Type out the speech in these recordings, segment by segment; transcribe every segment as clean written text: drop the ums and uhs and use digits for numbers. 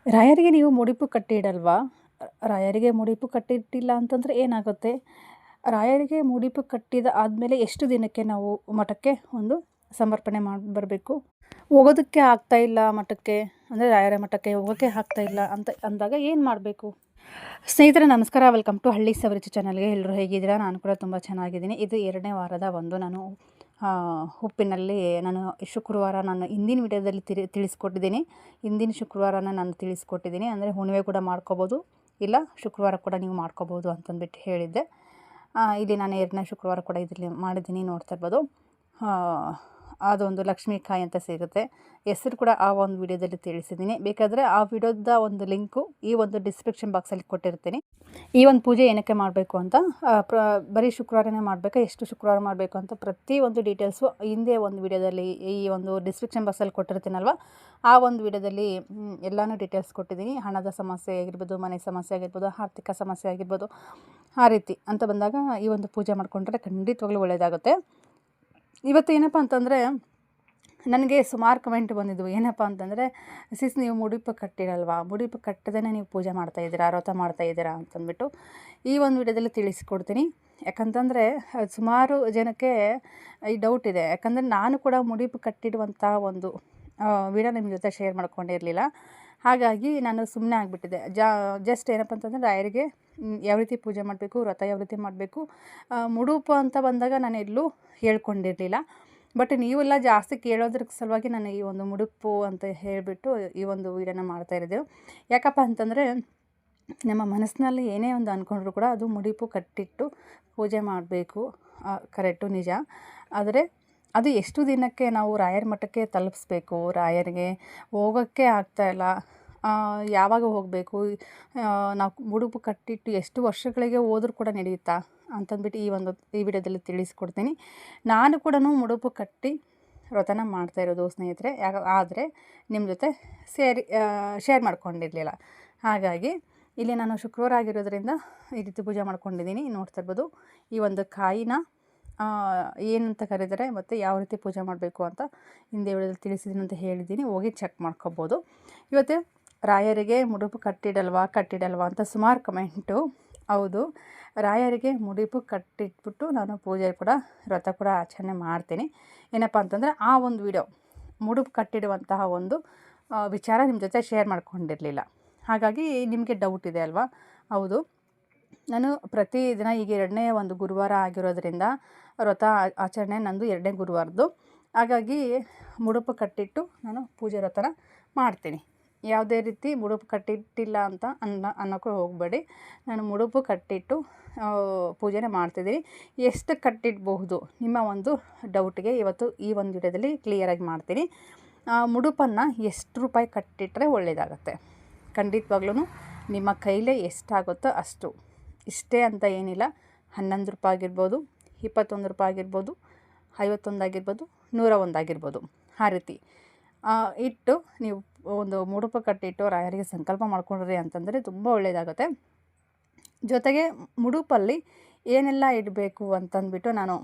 ರಾಯರಿಗೆ ನೀವು ಮುಡಿಪು ಕಟ್ಟಿಡಲ್ವಾ? ರಾಯರಿಗೆ ಮುಡಿಪು ಕಟ್ಟಿಟ್ಟಿಲ್ಲ ಅಂತಂದರೆ ಏನಾಗುತ್ತೆ? ರಾಯರಿಗೆ ಮುಡಿಪು ಕಟ್ಟಿದ ಆದಮೇಲೆ ಎಷ್ಟು ದಿನಕ್ಕೆ ನಾವು ಮಠಕ್ಕೆ ಒಂದು ಸಮರ್ಪಣೆ ಮಾಡಿ ಬರಬೇಕು? ಹೋಗೋದಕ್ಕೆ ಆಗ್ತಾಯಿಲ್ಲ ಮಠಕ್ಕೆ, ಅಂದರೆ ರಾಯರ ಮಠಕ್ಕೆ ಹೋಗೋಕ್ಕೆ ಆಗ್ತಾಯಿಲ್ಲ ಅಂತ ಅಂದಾಗ ಏನು ಮಾಡಬೇಕು? ಸ್ನೇಹಿತರೆ ನಮಸ್ಕಾರ, ವೆಲ್ಕಮ್ ಟು ಹಳ್ಳಿ ಸವರಿಚ ಚಾನಲ್ಗೆ. ಎಲ್ಲರೂ ಹೇಗಿದ್ದೀರಾ? ನಾನು ಕೂಡ ತುಂಬ ಚೆನ್ನಾಗಿದ್ದೀನಿ. ಇದು 2ನೇ ವಾರದ ನಾನು ಉಪ್ಪಿನಲ್ಲಿ ಶುಕ್ರವಾರ ನಾನು ಹಿಂದಿನ ವಿಡಿಯೋದಲ್ಲಿ ತಿಳಿಸ್ಕೊಟ್ಟಿದ್ದೀನಿ. ಹಿಂದಿನ ಶುಕ್ರವಾರನ ನಾನು ತಿಳಿಸ್ಕೊಟ್ಟಿದ್ದೀನಿ. ಅಂದರೆ ಹುಣ್ಣಿಮೆ ಕೂಡ ಮಾಡ್ಕೋಬೋದು, ಇಲ್ಲ ಶುಕ್ರವಾರ ಕೂಡ ನೀವು ಮಾಡ್ಕೋಬೋದು ಅಂತಂದ್ಬಿಟ್ಟು ಹೇಳಿದ್ದೆ. ಇಲ್ಲಿ ನಾನು 2ನೇ ಶುಕ್ರವಾರ ಕೂಡ ಇದರಲ್ಲಿ ಮಾಡಿದ್ದೀನಿ, ನೋಡ್ತಾ ಇರ್ಬೋದು. ಅದೊಂದು ಲಕ್ಷ್ಮೀಕಾಯಿ ಅಂತ ಸಿಗುತ್ತೆ, ಹೆಸರು ಕೂಡ ಆ ಒಂದು ವಿಡಿಯೋದಲ್ಲಿ ತಿಳಿಸಿದ್ದೀನಿ. ಬೇಕಾದರೆ ಆ ವಿಡಿಯೋದ ಒಂದು ಲಿಂಕು ಈ ಒಂದು ಡಿಸ್ಕ್ರಿಪ್ಷನ್ ಬಾಕ್ಸಲ್ಲಿ ಕೊಟ್ಟಿರ್ತೀನಿ. ಈ ಒಂದು ಪೂಜೆ ಏನಕ್ಕೆ ಮಾಡಬೇಕು ಅಂತ, ಬರೀ ಶುಕ್ರವಾರನೇ ಮಾಡಬೇಕಾ, ಎಷ್ಟು ಶುಕ್ರವಾರ ಮಾಡಬೇಕು ಅಂತ ಪ್ರತಿ ಒಂದು ಡೀಟೇಲ್ಸು ಹಿಂದೆ ಒಂದು ವಿಡಿಯೋದಲ್ಲಿ ಈ ಒಂದು ಡಿಸ್ಕ್ರಿಪ್ಷನ್ ಬಾಕ್ಸಲ್ಲಿ ಕೊಟ್ಟಿರ್ತೀನಲ್ವ, ಆ ಒಂದು ವಿಡಿಯೋದಲ್ಲಿ ಎಲ್ಲನೂ ಡೀಟೇಲ್ಸ್ ಕೊಟ್ಟಿದ್ದೀನಿ. ಹಣದ ಸಮಸ್ಯೆ ಆಗಿರ್ಬೋದು, ಮನೆ ಸಮಸ್ಯೆ ಆಗಿರ್ಬೋದು, ಆರ್ಥಿಕ ಸಮಸ್ಯೆ ಆಗಿರ್ಬೋದು, ಆ ರೀತಿ ಅಂತ ಬಂದಾಗ ಈ ಒಂದು ಪೂಜೆ ಮಾಡಿಕೊಂಡ್ರೆ ಖಂಡಿತವಾಗ್ಲೂ ಒಳ್ಳೆಯದಾಗುತ್ತೆ. ಇವತ್ತು ಏನಪ್ಪ ಅಂತಂದರೆ, ನನಗೆ ಸುಮಾರು ಕಮೆಂಟ್ ಬಂದಿದ್ವು. ಏನಪ್ಪ ಅಂತಂದರೆ, ನೀವು ಮುಡಿಪು ಕಟ್ಟಿರಲ್ವಾ, ಮುಡಿಪು ಕಟ್ಟದೇ ನೀವು ಪೂಜೆ ಮಾಡ್ತಾಯಿದ್ದೀರಾ, ವ್ರತ ಮಾಡ್ತಾಯಿದ್ದೀರಾ ಅಂತಂದ್ಬಿಟ್ಟು ಈ ಒಂದು ವಿಡಿಯೋದಲ್ಲಿ ತಿಳಿಸ್ಕೊಡ್ತೀನಿ. ಯಾಕಂತಂದರೆ ಸುಮಾರು ಜನಕ್ಕೆ ಈ ಡೌಟ್ ಇದೆ. ಯಾಕಂದರೆ ನಾನು ಕೂಡ ಮುಡಿಪು ಕಟ್ಟಿಡುವಂಥ ಒಂದು ವಿಡಿಯೋ ನಿಮ್ಮ ಜೊತೆ ಶೇರ್ ಮಾಡ್ಕೊಂಡಿರಲಿಲ್ಲ. ಹಾಗಾಗಿ ನಾನು ಸುಮ್ಮನೆ ಆಗಿಬಿಟ್ಟಿದ್ದೆ. ಜಸ್ಟ್ ಏನಪ್ಪ ಅಂತಂದರೆ, ರಾಯರಿಗೆ ಯಾವ ರೀತಿ ಪೂಜೆ ಮಾಡಬೇಕು, ವ್ರತ ಯಾವ ರೀತಿ ಮಾಡಬೇಕು, ಮುಡುಪು ಅಂತ ಬಂದಾಗ ನಾನು ಎಲ್ಲೂ ಹೇಳ್ಕೊಂಡಿರಲಿಲ್ಲ. ಬಟ್ ನೀವೆಲ್ಲ ಜಾಸ್ತಿ ಕೇಳೋದ್ರ ಸಲುವಾಗಿ ನಾನು ಈ ಒಂದು ಮುಡುಪು ಅಂತ ಹೇಳಿಬಿಟ್ಟು ಈ ಒಂದು ವೀಡಿಯೋನ ಮಾಡ್ತಾಯಿರೋದು. ಯಾಕಪ್ಪ ಅಂತಂದರೆ, ನಮ್ಮ ಮನಸ್ಸಿನಲ್ಲಿ ಏನೇ ಒಂದು ಅಂದ್ಕೊಂಡ್ರು ಕೂಡ ಅದು ಮುಡಿಪು ಕಟ್ಟಿಟ್ಟು ಪೂಜೆ ಮಾಡಬೇಕು, ಕರೆಕ್ಟು, ನಿಜ. ಆದರೆ ಅದು ಎಷ್ಟು ದಿನಕ್ಕೆ ನಾವು ರಾಯರ ಮಠಕ್ಕೆ ತಲುಪಿಸ್ಬೇಕು, ರಾಯರಿಗೆ ಹೋಗೋಕ್ಕೆ ಆಗ್ತಾಯಿಲ್ಲ, ಯಾವಾಗ ಹೋಗಬೇಕು, ನಾವು ಮುಡುಪು ಕಟ್ಟಿಟ್ಟು ಎಷ್ಟು ವರ್ಷಗಳಿಗೆ ಹೋದ್ರೂ ಕೂಡ ನಡೆಯುತ್ತಾ ಅಂತಂದ್ಬಿಟ್ಟು ಈ ವಿಡಿಯೋದಲ್ಲಿ ತಿಳಿಸ್ಕೊಡ್ತೀನಿ. ನಾನು ಕೂಡ ಮುಡುಪು ಕಟ್ಟಿ ವ್ರತನ ಮಾಡ್ತಾಯಿರೋದು ಸ್ನೇಹಿತರೆ. ಆದರೆ ನಿಮ್ಮ ಜೊತೆ ಶೇರ್ ಮಾಡ್ಕೊಂಡಿರಲಿಲ್ಲ. ಹಾಗಾಗಿ ಇಲ್ಲಿ ನಾನು ಶುಕ್ರವಾರ ಆಗಿರೋದ್ರಿಂದ ಈ ರೀತಿ ಪೂಜೆ ಮಾಡ್ಕೊಂಡಿದ್ದೀನಿ, ನೋಡ್ತಾ ಇರ್ಬೋದು. ಈ ಒಂದು ಕಾಯಿನ ಏನಂತ ಕರೀತಾರೆ ಮತ್ತು ಯಾವ ರೀತಿ ಪೂಜೆ ಮಾಡಬೇಕು ಅಂತ ಹಿಂದೆ ವಿಡಿಯೋದಲ್ಲಿ ತಿಳಿಸಿದ್ದೀನಿ ಅಂತ ಹೇಳಿದ್ದೀನಿ, ಹೋಗಿ ಚೆಕ್ ಮಾಡ್ಕೋಬೋದು. ಇವತ್ತು ರಾಯರಿಗೆ ಮುಡುಪು ಕಟ್ಟಿಡಲ್ವಾ ಅಂತ ಸುಮಾರು ಕಮೆಂಟು. ಹೌದು, ರಾಯರಿಗೆ ಮುಡಿಪು ಕಟ್ಟಿಟ್ಬಿಟ್ಟು ನಾನು ಪೂಜೆ ಕೂಡ ವ್ರತ ಕೂಡ ಆಚರಣೆ ಮಾಡ್ತೀನಿ. ಏನಪ್ಪ ಅಂತಂದರೆ, ಆ ಒಂದು ವಿಡಿಯೋ ಮುಡುಪು ಕಟ್ಟಿಡುವಂತಹ ಒಂದು ವಿಚಾರ ನಿಮ್ಮ ಜೊತೆ ಶೇರ್ ಮಾಡ್ಕೊಂಡಿರಲಿಲ್ಲ. ಹಾಗಾಗಿ ನಿಮಗೆ ಡೌಟ್ ಇದೆ ಅಲ್ವಾ? ಹೌದು, ನಾನು ಪ್ರತಿದಿನ ಈಗ 2ನೇ ಒಂದು ಗುರುವಾರ ಆಗಿರೋದ್ರಿಂದ ವ್ರತ ಆಚರಣೆ ನಂದು 2ನೇ ಗುರುವಾರದ್ದು. ಹಾಗಾಗಿ ಮುಡುಪು ಕಟ್ಟಿಟ್ಟು ನಾನು ಪೂಜೆ ವ್ರತನ ಮಾಡ್ತೀನಿ. ಯಾವುದೇ ರೀತಿ ಮುಡುಪು ಕಟ್ಟಿಟ್ಟಿಲ್ಲ ಅಂತ ಅನ್ನೋಕ್ಕೆ ಹೋಗಬೇಡಿ. ನಾನು ಮುಡುಪು ಕಟ್ಟಿಟ್ಟು ಪೂಜೆನ ಮಾಡ್ತಿದ್ದೀನಿ. ಎಷ್ಟು ಕಟ್ಟಿಡಬಹುದು ನಿಮ್ಮ ಒಂದು ಡೌಟ್ಗೆ ಇವತ್ತು ಈ ಒಂದು ವಿಡಿಯೋದಲ್ಲಿ ಕ್ಲಿಯರಾಗಿ ಮಾಡ್ತೀನಿ. ಮುಡುಪನ್ನು ಎಷ್ಟು ರೂಪಾಯಿ ಕಟ್ಟಿಟ್ಟರೆ ಒಳ್ಳೆಯದಾಗತ್ತೆ? ಖಂಡಿತವಾಗ್ಲೂ ನಿಮ್ಮ ಕೈಲೇ ಎಷ್ಟಾಗುತ್ತೋ ಅಷ್ಟು, ಇಷ್ಟೇ ಅಂತ ಏನಿಲ್ಲ. 11 ರೂಪಾಯಿ ಆಗಿರ್ಬೋದು, 21 ರೂಪಾಯಿ ಆಗಿರ್ಬೋದು, 51 ಆಗಿರ್ಬೋದು, 101 ಆಗಿರ್ಬೋದು, ಆ ರೀತಿ ಇಟ್ಟು ನೀವು ಒಂದು ಮುಡುಪು ಕಟ್ಟಿಟ್ಟು ರಾಯರಿಗೆ ಸಂಕಲ್ಪ ಮಾಡ್ಕೊಂಡ್ರಿ ಅಂತಂದರೆ ತುಂಬ ಒಳ್ಳೆಯದಾಗುತ್ತೆ. ಜೊತೆಗೆ ಮುಡುಪಲ್ಲಿ ಏನೆಲ್ಲ ಇಡಬೇಕು ಅಂತಂದ್ಬಿಟ್ಟು ನಾನು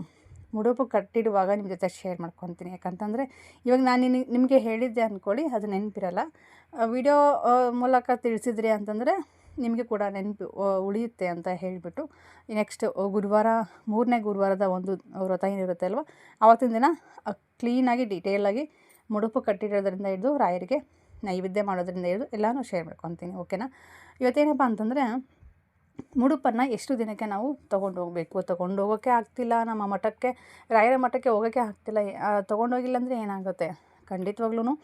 ಮುಡುಪು ಕಟ್ಟಿಡುವಾಗ ನಿಮ್ಮ ಜೊತೆ ಶೇರ್ ಮಾಡ್ಕೊತೀನಿ. ಯಾಕಂತಂದರೆ ಇವಾಗ ನಾನು ನಿಮಗೆ ಹೇಳಿದ್ದೆ ಅಂದ್ಕೊಳ್ಳಿ, ಅದು ನೆನಪಿರಲ್ಲ. ವಿಡಿಯೋ ಮೂಲಕ ತಿಳಿಸಿದ್ರಿ ಅಂತಂದರೆ ನಿಮಗೆ ಕೂಡ ನೆನಪು ಉಳಿಯುತ್ತೆ ಅಂತ ಹೇಳಿಬಿಟ್ಟು ನೆಕ್ಸ್ಟ್ ಗುರುವಾರ 3ನೇ ಗುರುವಾರದ ಒಂದು ವ್ರತ ಏನಿರುತ್ತೆ ಅಲ್ವ, ಆವತ್ತಿನ ದಿನ ಕ್ಲೀನಾಗಿ ಡೀಟೇಲಾಗಿ ಮುಡುಪು ಕಟ್ಟಿರೋದ್ರಿಂದ ಹಿಡಿದು ರಾಯರಿಗೆ ನೈವೇದ್ಯ ಮಾಡೋದ್ರಿಂದ ಹಿಡಿದು ಎಲ್ಲನೂ ಶೇರ್ ಮಾಡ್ಕೊತೀನಿ. ಓಕೆನಾ? ಇವತ್ತೇನಪ್ಪ ಅಂತಂದರೆ, ಮುಡುಪನ್ನು ಎಷ್ಟು ದಿನಕ್ಕೆ ನಾವು ತೊಗೊಂಡು ಹೋಗೋಕ್ಕೆ ಆಗ್ತಿಲ್ಲ, ನಮ್ಮ ಮಠಕ್ಕೆ ರಾಯರ ಮಠಕ್ಕೆ ಹೋಗೋಕ್ಕೆ ಆಗ್ತಿಲ್ಲ, ತೊಗೊಂಡೋಗಿಲ್ಲ ಅಂದರೆ ಏನಾಗುತ್ತೆ? ಖಂಡಿತವಾಗ್ಲೂ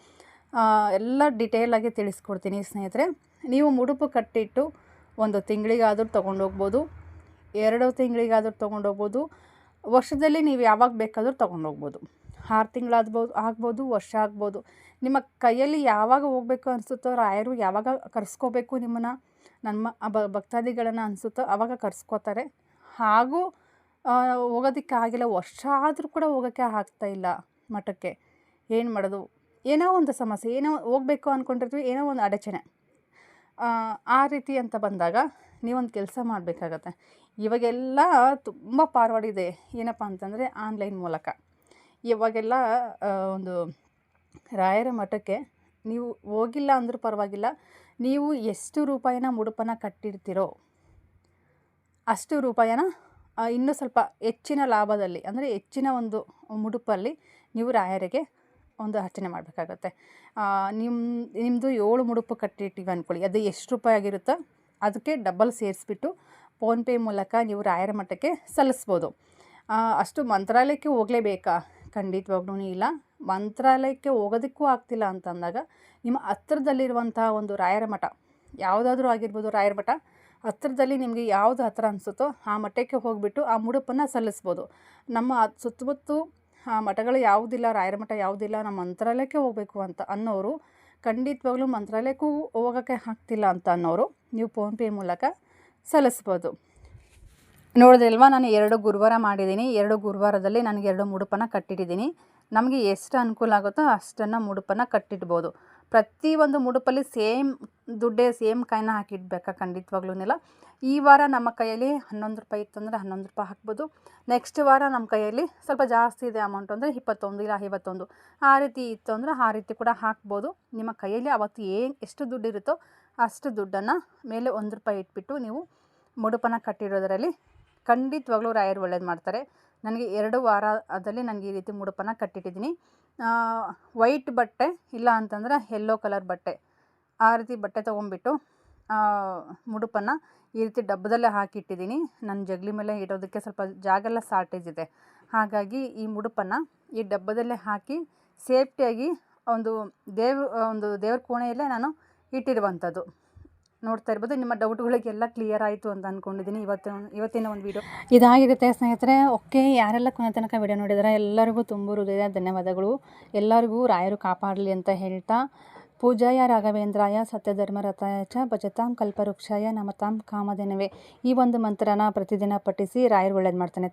ಎಲ್ಲ ಡೀಟೇಲಾಗಿ ತಿಳಿಸ್ಕೊಡ್ತೀನಿ ಸ್ನೇಹಿತರೆ. ನೀವು ಮುಡುಪು ಕಟ್ಟಿಟ್ಟು 1 ತಿಂಗಳಿಗಾದರೂ ತೊಗೊಂಡೋಗ್ಬೋದು, 2 ತಿಂಗಳಿಗಾದರೂ ತೊಗೊಂಡೋಗ್ಬೋದು, ವರ್ಷದಲ್ಲಿ ನೀವು ಯಾವಾಗ ಬೇಕಾದರೂ ತೊಗೊಂಡೋಗ್ಬೋದು. 6 ತಿಂಗಳಾಗ್ಬೋದು, ವರ್ಷ ಆಗ್ಬೋದು. ನಿಮ್ಮ ಕೈಯಲ್ಲಿ ಯಾವಾಗ ಹೋಗಬೇಕು ಅನಿಸುತ್ತೋ, ರಾಯರು ಯಾವಾಗ ಕರೆಸ್ಕೋಬೇಕು ನಿಮ್ಮನ್ನು, ನಮ್ಮ ಭಕ್ತಾದಿಗಳನ್ನು ಅನಿಸುತ್ತೋ ಆವಾಗ ಕರೆಸ್ಕೋತಾರೆ. ಹಾಗೂ ಹೋಗೋದಕ್ಕಾಗಿಲ್ಲ, ವರ್ಷ ಆದರೂ ಕೂಡ ಹೋಗೋಕ್ಕೆ ಆಗ್ತಾಯಿಲ್ಲ ಮಠಕ್ಕೆ, ಏನು ಮಾಡೋದು? ಏನೋ ಒಂದು ಸಮಸ್ಯೆ, ಏನೋ ಹೋಗಬೇಕು ಅಂದ್ಕೊಂಡಿರ್ತೀವಿ, ಏನೋ ಒಂದು ಅಡಚಣೆ, ಆ ರೀತಿ ಅಂತ ಬಂದಾಗ ನೀವೊಂದು ಕೆಲಸ ಮಾಡಬೇಕಾಗತ್ತೆ. ಇವಾಗೆಲ್ಲ ತುಂಬ ಫಾರ್ವರ್ಡ್ ಇದೆ. ಏನಪ್ಪ ಅಂತಂದರೆ, ಆನ್ಲೈನ್ ಮೂಲಕ ಇವಾಗೆಲ್ಲ ಒಂದು ರಾಯರ ಮಠಕ್ಕೆ ನೀವು ಹೋಗಿಲ್ಲ ಅಂದರೂ ಪರವಾಗಿಲ್ಲ, ನೀವು ಎಷ್ಟು ರೂಪಾಯಿನ ಮುಡುಪನ್ನು ಕಟ್ಟಿರ್ತೀರೋ ಅಷ್ಟು ರೂಪಾಯಿನ ಇನ್ನೂ ಸ್ವಲ್ಪ ಹೆಚ್ಚಿನ ಲಾಭದಲ್ಲಿ, ಅಂದರೆ ಹೆಚ್ಚಿನ ಒಂದು ಮುಡುಪಲ್ಲಿ ನೀವು ರಾಯರಿಗೆ ಒಂದು ಅರ್ಚನೆ ಮಾಡಬೇಕಾಗತ್ತೆ. ನಿಮ್ಮದು 7 ಮುಡುಪು ಕಟ್ಟಿಟ್ಟಿವಿ ಅಂದ್ಕೊಳ್ಳಿ, ಅದು ಎಷ್ಟು ರೂಪಾಯಿ ಆಗಿರುತ್ತೋ ಅದಕ್ಕೆ ಡಬಲ್ ಸೇರಿಸ್ಬಿಟ್ಟು ಫೋನ್ಪೇ ಮೂಲಕ ನೀವು ರಾಯರ ಮಠಕ್ಕೆ ಸಲ್ಲಿಸ್ಬೋದು. ಅಷ್ಟು ಮಂತ್ರಾಲಯಕ್ಕೆ ಹೋಗಲೇಬೇಕಾ? ಖಂಡಿತವಾಗ್ಲೂ ಇಲ್ಲ. ಮಂತ್ರಾಲಯಕ್ಕೆ ಹೋಗೋದಕ್ಕೂ ಆಗ್ತಿಲ್ಲ ಅಂತಂದಾಗ ನಿಮ್ಮ ಹತ್ರದಲ್ಲಿರುವಂಥ ಒಂದು ರಾಯರ ಮಠ ಯಾವುದಾದ್ರೂ ಆಗಿರ್ಬೋದು, ರಾಯರ ಮಠ ಹತ್ರದಲ್ಲಿ ನಿಮಗೆ ಯಾವುದು ಹತ್ರ ಅನಿಸುತ್ತೋ ಆ ಮಠಕ್ಕೆ ಹೋಗಿಬಿಟ್ಟು ಆ ಮುಡುಪನ್ನು ಸಲ್ಲಿಸ್ಬೋದು. ನಮ್ಮ ಸುತ್ತಮುತ್ತ ಮಠಗಳು ಯಾವುದಿಲ್ಲ, ರಾಯರ ಮಠ ಯಾವುದಿಲ್ಲ, ನಮ್ಮ ಮಂತ್ರಾಲಯಕ್ಕೆ ಹೋಗಬೇಕು ಅಂತ ಅನ್ನೋರು, ಖಂಡಿತವಾಗ್ಲೂ ಮಂತ್ರಾಲಯಕ್ಕೂ ಹೋಗೋಕ್ಕೆ ಆಗ್ತಿಲ್ಲ ಅಂತ ಅನ್ನೋರು ನೀವು ಫೋನ್ಪೇ ಮೂಲಕ ಸಲ್ಲಿಸ್ಬೋದು. ನೋಡಿದ್ರಲ್ವಾ, ನಾನು 2 ಗುರುವಾರ ಮಾಡಿದ್ದೀನಿ. 2 ಗುರುವಾರದಲ್ಲಿ ನನಗೆ 2 ಮುಡುಪನ್ನು ಕಟ್ಟಿಟ್ಟಿದ್ದೀನಿ. ನಮಗೆ ಎಷ್ಟು ಅನುಕೂಲ ಆಗುತ್ತೋ ಅಷ್ಟನ್ನು ಮುಡುಪನ್ನು ಕಟ್ಟಿಡ್ಬೋದು. ಪ್ರತಿಯೊಂದು ಮುಡುಪಲ್ಲಿ ಸೇಮ್ ದುಡ್ಡೇ, ಸೇಮ್ ಕಾಯಿನ ಹಾಕಿಡ್ಬೇಕಾ? ಖಂಡಿತವಾಗ್ಲೂನಿಲ್ಲ. ಈ ವಾರ ನಮ್ಮ ಕೈಯಲ್ಲಿ 11 ರೂಪಾಯಿ ಇತ್ತು ಅಂದರೆ 11 ರೂಪಾಯಿ ಹಾಕ್ಬೋದು. ನೆಕ್ಸ್ಟ್ ವಾರ ನಮ್ಮ ಕೈಯಲ್ಲಿ ಸ್ವಲ್ಪ ಜಾಸ್ತಿ ಇದೆ ಅಮೌಂಟ್ ಅಂದರೆ 21 ಇಲ್ಲ 51 ಆ ರೀತಿ ಇತ್ತು ಅಂದರೆ ಆ ರೀತಿ ಕೂಡ ಹಾಕ್ಬೋದು. ನಿಮ್ಮ ಕೈಯಲ್ಲಿ ಅವತ್ತು ಎಷ್ಟು ದುಡ್ಡು ಇರುತ್ತೋ ಅಷ್ಟು ದುಡ್ಡನ್ನು ಮೇಲೆ 1 ರೂಪಾಯಿ ಇಟ್ಬಿಟ್ಟು ನೀವು ಮುಡುಪನ್ನು ಕಟ್ಟಿರೋದರಲ್ಲಿ ಖಂಡಿತವಾಗ್ಲೂ ರಾಯರು ಒಳ್ಳೇದು ಮಾಡ್ತಾರೆ. ನನಗೆ 2 ವಾರದಲ್ಲಿ ನನಗೆ ಈ ರೀತಿ ಮುಡುಪನ್ನು ಕಟ್ಟಿಟ್ಟಿದ್ದೀನಿ. ವೈಟ್ ಬಟ್ಟೆ ಇಲ್ಲ ಅಂತಂದರೆ ಯೆಲ್ಲೋ ಕಲರ್ ಬಟ್ಟೆ, ಆ ರೀತಿ ಬಟ್ಟೆ ತೊಗೊಂಬಿಟ್ಟು ಮುಡುಪನ್ನು ಈ ರೀತಿ ಡಬ್ಬದಲ್ಲೇ ಹಾಕಿಟ್ಟಿದ್ದೀನಿ. ನನ್ನ ಜಗಲಿ ಮೇಲೆ ಇಡೋದಕ್ಕೆ ಸ್ವಲ್ಪ ಜಾಗ ಎಲ್ಲ ಶಾರ್ಟೇಜ್ ಇದೆ, ಹಾಗಾಗಿ ಈ ಮುಡುಪನ್ನು ಈ ಡಬ್ಬದಲ್ಲೇ ಹಾಕಿ ಸೇಫ್ಟಿಯಾಗಿ ಒಂದು ದೇವ್ರ ಕೋಣೆಯಲ್ಲೇ ನಾನು ಇಟ್ಟಿರುವಂಥದ್ದು. ನೋಡ್ತಾ ಇರ್ಬೋದು. ನಿಮ್ಮ ಡೌಟ್ಗಳಿಗೆಲ್ಲ ಕ್ಲಿಯರ್ ಆಯಿತು ಅಂತ ಅಂದ್ಕೊಂಡಿದ್ದೀನಿ. ಇವತ್ತಿನ ಒಂದು ವಿಡಿಯೋ ಇದಾಗಿರುತ್ತೆ ಸ್ನೇಹಿತರೆ. ಓಕೆ, ಯಾರೆಲ್ಲ ಕೊನೆ ತನಕ ವಿಡಿಯೋ ನೋಡಿದರೆ ಎಲ್ಲರಿಗೂ ತುಂಬ ಹೃದಯ ಧನ್ಯವಾದಗಳು. ಎಲ್ಲರಿಗೂ ರಾಯರು ಕಾಪಾಡಲಿ ಅಂತ ಹೇಳ್ತಾ, ಪೂಜಾಯ ರಾಘವೇಂದ್ರಾಯ ಸತ್ಯಧರ್ಮರಥಾಯ ಚ ಭಜತಾಂ ಕಲ್ಪವೃಕ್ಷಾಯ ನಮತಾಂ ಕಾಮಧೇನವೇ, ಈ ಒಂದು ಮಂತ್ರನ ಪ್ರತಿದಿನ ಪಠಿಸಿ ರಾಯರು ಒಳ್ಳೇದು ಮಾಡ್ತಾನೆ.